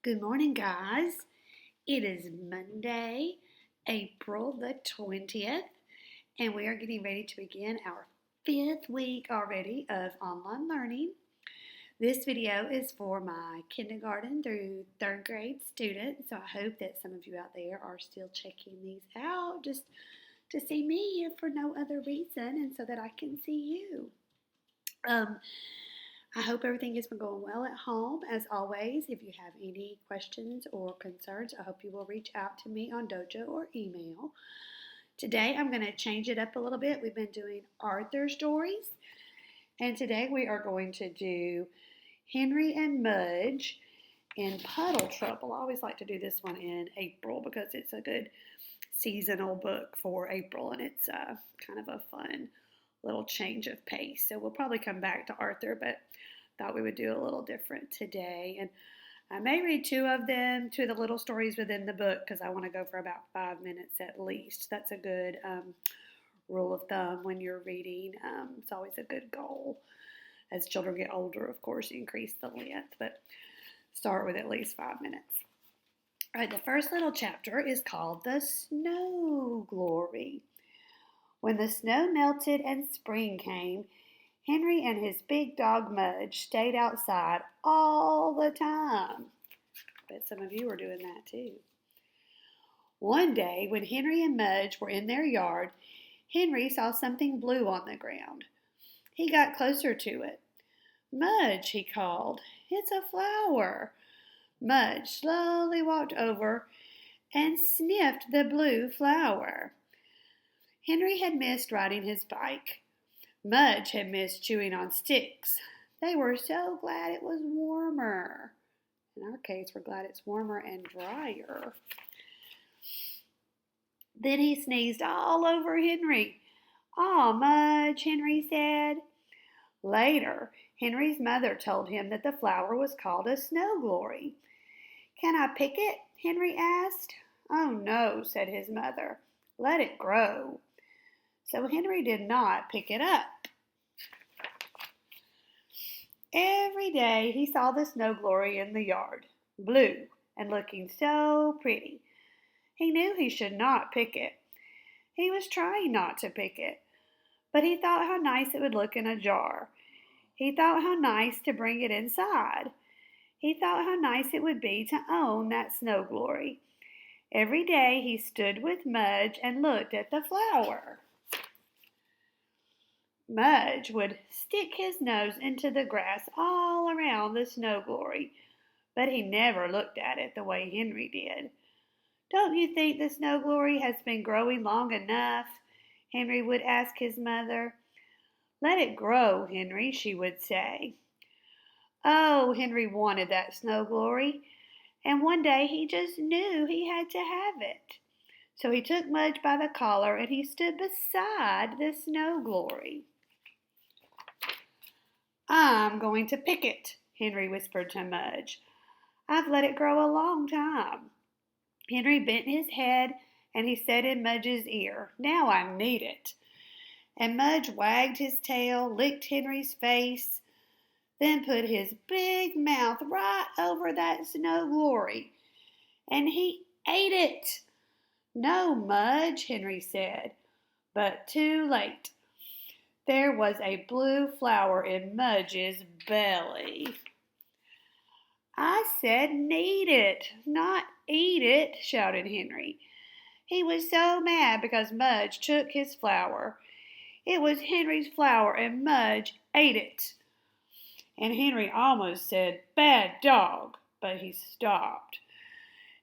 Good morning, guys. It is Monday, April the 20th, and we are getting ready to begin our fifth week already of online learning. This video is for my kindergarten through third grade students, so I hope that some of you out there are still checking these out just to see me if for no other reason and so that I can see you. I hope everything has been going well at home. As always, if you have any questions or concerns, I hope you will reach out to me on Dojo or email. Today, I'm going to change it up a little bit. We've been doing Arthur stories, and today we are going to do Henry and Mudge in Puddle Trouble. I always like to do this one in April because it's a good seasonal book for April, and it's kind of a fun little change of pace. So we'll probably come back to Arthur, but thought we would do a little different today. And I may read two of the little stories within the book because I want to go for about 5 minutes at least. That's a good rule of thumb when you're reading. It's always a good goal. As children get older, of course, you increase the length, but start with at least 5 minutes. All right, the first little chapter is called The Snow Glory. When the snow melted and spring came, Henry and his big dog Mudge stayed outside all the time. Bet some of you are doing that too. One day, when Henry and Mudge were in their yard, Henry saw something blue on the ground. He got closer to it. "Mudge," he called, "it's a flower." Mudge slowly walked over and sniffed the blue flower. Henry had missed riding his bike. Mudge had missed chewing on sticks. They were so glad it was warmer. In our case, we're glad it's warmer and drier. Then he sneezed all over Henry. "Aw, Mudge," Henry said. Later, Henry's mother told him that the flower was called a snow glory. "Can I pick it?" Henry asked. "Oh, no," said his mother. "Let it grow." So Henry did not pick it up. Every day he saw the snow glory in the yard, blue and looking so pretty. He knew he should not pick it. He was trying not to pick it, but he thought how nice it would look in a jar. He thought how nice to bring it inside. He thought how nice it would be to own that snow glory. Every day he stood with Mudge and looked at the flower. Mudge would stick his nose into the grass all around the snow glory, but he never looked at it the way Henry did. "Don't you think the snow glory has been growing long enough?" Henry would ask his mother. "Let it grow, Henry," she would say. Oh, Henry wanted that snow glory, and one day he just knew he had to have it. So he took Mudge by the collar and he stood beside the snow glory. "I'm going to pick it," Henry whispered to Mudge. "I've let it grow a long time." Henry bent his head and he said in Mudge's ear, "Now I need it." And Mudge wagged his tail, licked Henry's face, then put his big mouth right over that snow glory, and he ate it. "No, Mudge," Henry said, but too late. There was a blue flower in Mudge's belly. "I said need it, not eat it," shouted Henry. He was so mad because Mudge took his flower. It was Henry's flower and Mudge ate it. And Henry almost said, "Bad dog," but he stopped.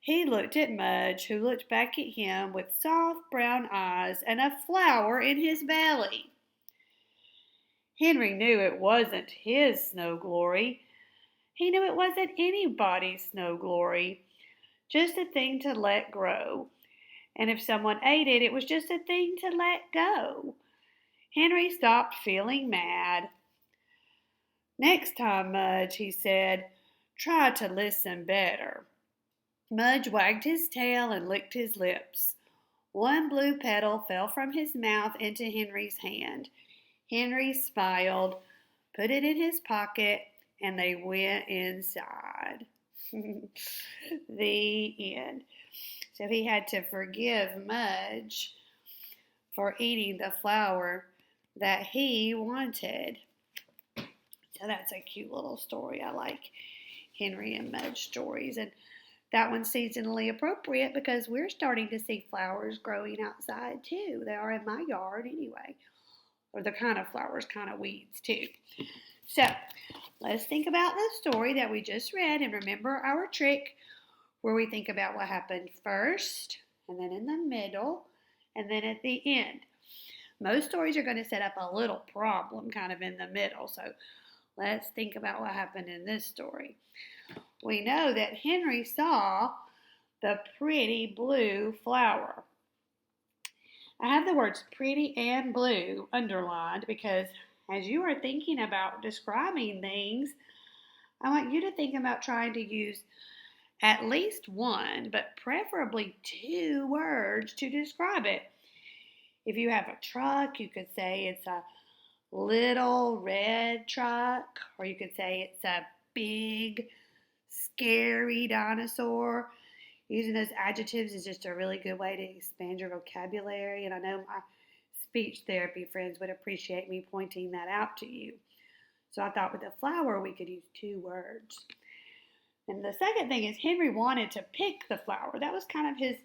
He looked at Mudge, who looked back at him with soft brown eyes and a flower in his belly. Henry knew it wasn't his snow glory. He knew it wasn't anybody's snow glory, just a thing to let grow. And if someone ate it, it was just a thing to let go. Henry stopped feeling mad. "Next time, Mudge," he said, "try to listen better." Mudge wagged his tail and licked his lips. One blue petal fell from his mouth into Henry's hand. Henry smiled, put it in his pocket, and they went inside. The end. So he had to forgive Mudge for eating the flower that he wanted. So that's a cute little story. I like Henry and Mudge stories. And that one's seasonally appropriate because we're starting to see flowers growing outside too. They are in my yard anyway. Or the kind of flowers, kind of weeds too. So let's think about the story that we just read and remember our trick where we think about what happened first and then in the middle and then at the end. Most stories are going to set up a little problem kind of in the middle. So let's think about what happened in this story. We know that Henry saw the pretty blue flower. I have the words pretty and blue underlined because as you are thinking about describing things, I want you to think about trying to use at least one, but preferably two words to describe it. If you have a truck, you could say it's a little red truck, or you could say it's a big, scary dinosaur. Using those adjectives is just a really good way to expand your vocabulary, and I know my speech therapy friends would appreciate me pointing that out to you. So I thought with a flower we could use two words. And the second thing is Henry wanted to pick the flower. That was kind of his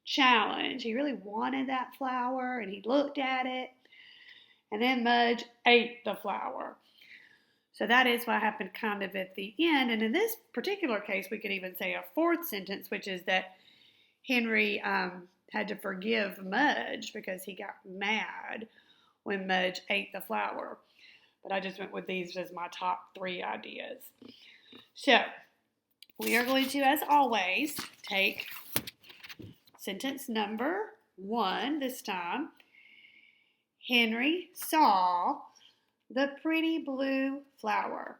challenge. He really wanted that flower, and he looked at it, and then Mudge ate the flower. So that is what happened kind of at the end. And in this particular case, we could even say a fourth sentence, which is that Henry had to forgive Mudge because he got mad when Mudge ate the flower. But I just went with these as my top three ideas. So we are going to, as always, take sentence number 1 this time. Henry saw the pretty blue flower.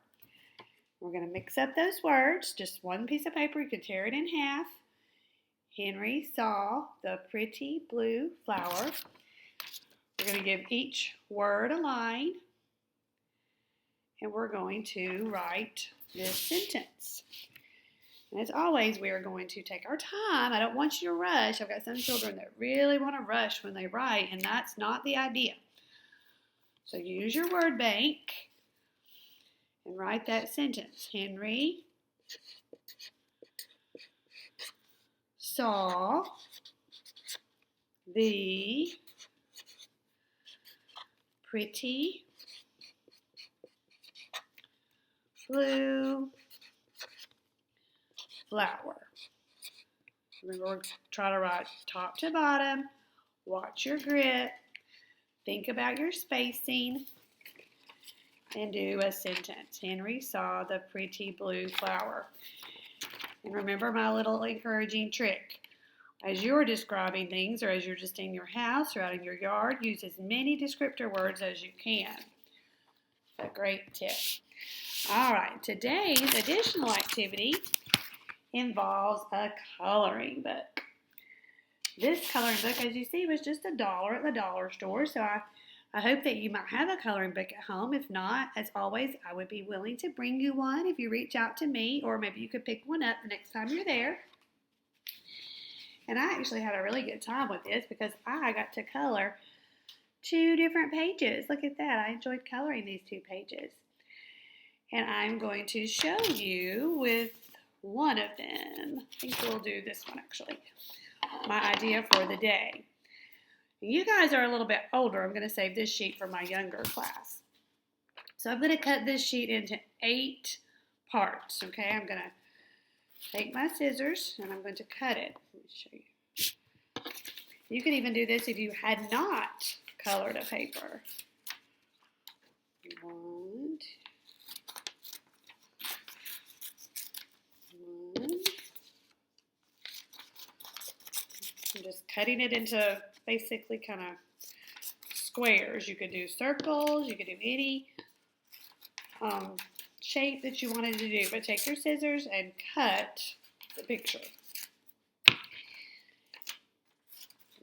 We're going to mix up those words. Just one piece of paper. You can tear it in half. Henry saw the pretty blue flower. We're going to give each word a line. And we're going to write this sentence. And as always, we are going to take our time. I don't want you to rush. I've got some children that really want to rush when they write, and that's not the idea. So use your word bank and write that sentence. Henry saw the pretty blue flower. Remember, try to write top to bottom. Watch your grip. Think about your spacing and do a sentence. Henry saw the pretty blue flower. And remember my little encouraging trick. As you're describing things or as you're just in your house or out in your yard, use as many descriptor words as you can. A great tip. All right, today's additional activity involves a coloring book. This coloring book, as you see, was just $1 at the dollar store, so I hope that you might have a coloring book at home. If not, as always, I would be willing to bring you one if you reach out to me, or maybe you could pick one up the next time you're there. And I actually had a really good time with this because I got to color 2 different pages. Look at that. I enjoyed coloring these 2 pages. And I'm going to show you with one of them. I think we'll do this one actually. My idea for the day. You guys are a little bit older. I'm going to save this sheet for my younger class. So I'm going to cut this sheet into 8 parts. Okay, I'm going to take my scissors and I'm going to cut it. Let me show you. You can even do this if you had not colored a paper. 1, 1. I'm just cutting it into basically kind of squares. You could do circles, you could do any shape that you wanted to do, but take your scissors and cut the picture.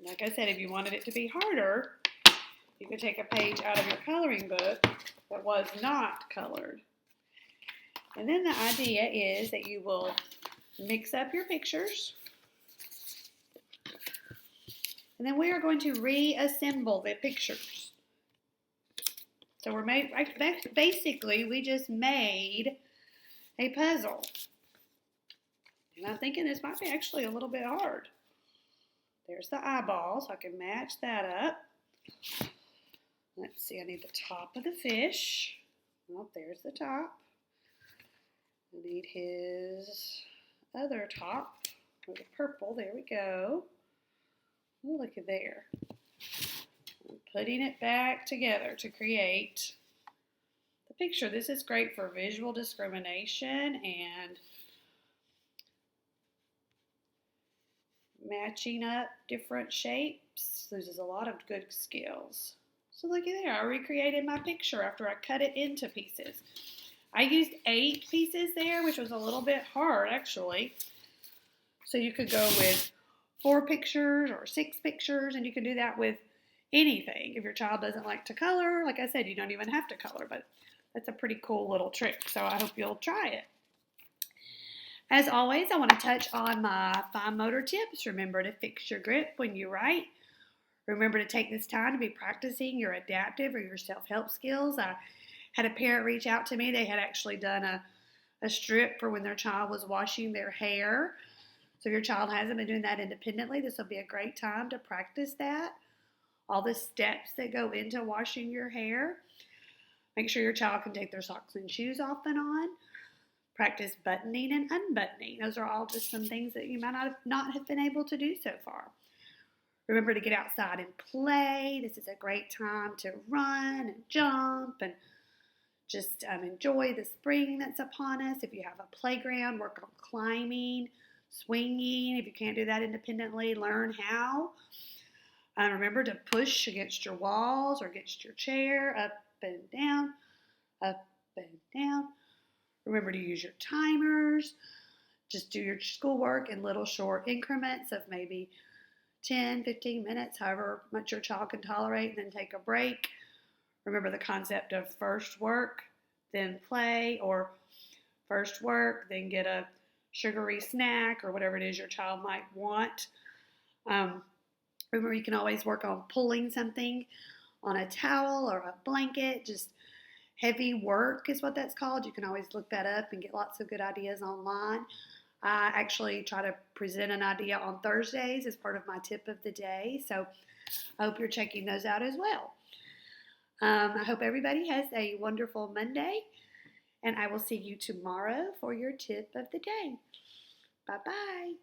Like I said, if you wanted it to be harder, you could take a page out of your coloring book that was not colored And then the idea is that you will mix up your pictures. And then we are going to reassemble the pictures. So basically we just made a puzzle. And I'm thinking this might be actually a little bit hard. There's the eyeball, so I can match that up. Let's see, I need the top of the fish. Oh, there's the top. I need his other top, or the purple, there we go. Oh, look at there. I'm putting it back together to create the picture. This is great for visual discrimination and matching up different shapes. Uses a lot of good skills. So look at there, I recreated my picture after I cut it into pieces. I used 8 pieces there, which was a little bit hard actually. So you could go with 4 pictures or 6 pictures, and you can do that with anything. If your child doesn't like to color, like I said, you don't even have to color, but that's a pretty cool little trick. So I hope you'll try it. As always, I want to touch on my fine motor tips. Remember to fix your grip when you write. Remember to take this time to be practicing your adaptive or your self-help skills. I had a parent reach out to me. They had actually done a strip for when their child was washing their hair. So if your child hasn't been doing that independently, this will be a great time to practice that. All the steps that go into washing your hair. Make sure your child can take their socks and shoes off and on. Practice buttoning and unbuttoning. Those are all just some things that you might not have been able to do so far. Remember to get outside and play. This is a great time to run and jump and just enjoy the spring that's upon us. If you have a playground, work on climbing, swinging. If you can't do that independently, learn how. Remember to push against your walls or against your chair, up and down, up and down. Remember to use your timers. Just do your schoolwork in little short increments of maybe 10, 15 minutes, however much your child can tolerate, and then take a break. Remember the concept of first work, then play, or first work, then get a sugary snack or whatever it is your child might want. Remember you can always work on pulling something on a towel or a blanket. Just heavy work is what that's called. You can always look that up and get lots of good ideas online. I actually try to present an idea on Thursdays as part of my tip of the day, so I hope you're checking those out as well. I hope everybody has a wonderful Monday, and I will see you tomorrow for your tip of the day. Bye-bye.